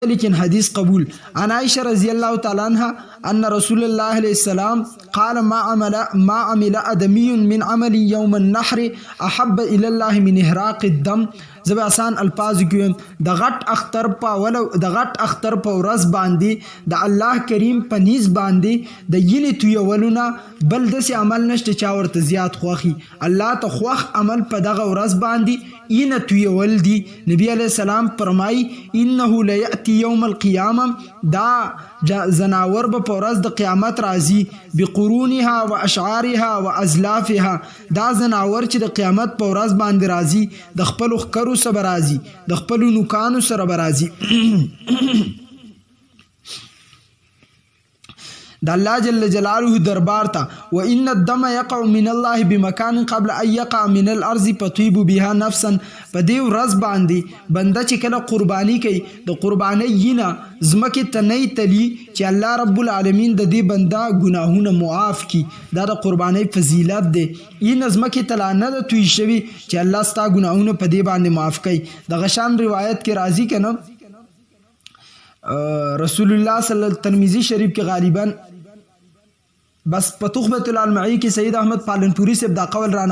لیکن حدیث قبول. عن عائشة رضی اللہ تعالی عنہ ان رسول الله علیہ السلام قال ما عمل ادمی من عمل یوم النحر احب الى الله من احراق الدم. زب آسان الفاظ کوم د غټ اختر په ورځ باندې د الله کریم په نیز باندې د یینې تویولونه بل داسې عمل نشته چې ورته زیات خوښي. الله ته خوښ عمل په دغه ورځ باندې اینه تویول دي. نبی علیہ السلام فرمای انه لیأتی یوم القیامه دا زناور به په ورځ د قیامت راځي بقرونها و اشعارها و ازلافها. دا زناور چې د قیامت په ورځ باندې راځي د خپل خکرو سره راځي د خپل نوکانو سره راځي د الله جل جلاله دربار ته. وان الدم يقع من الله بمكان قبل ان يقع من الارض فطيب بها نفسا. په دې ورځ باندې بنده چې کله قرباني کوي د قرباني یینه زمکه ته نه تلی چې الله رب العالمین د دې بنده ګناهونه معاف کی. دا د قرباني فضیلت دی. یینه زمکه ته نه د توي شوی چې الله ستا ګناهونه په دې باندې معاف کوي. د غشان روایت کې راځي کنه رسول الله صلی الله ترمذی شریف کې غالبا بس په تخبۃ العلمعی کې سید احمد پالنپوری سے دا قول را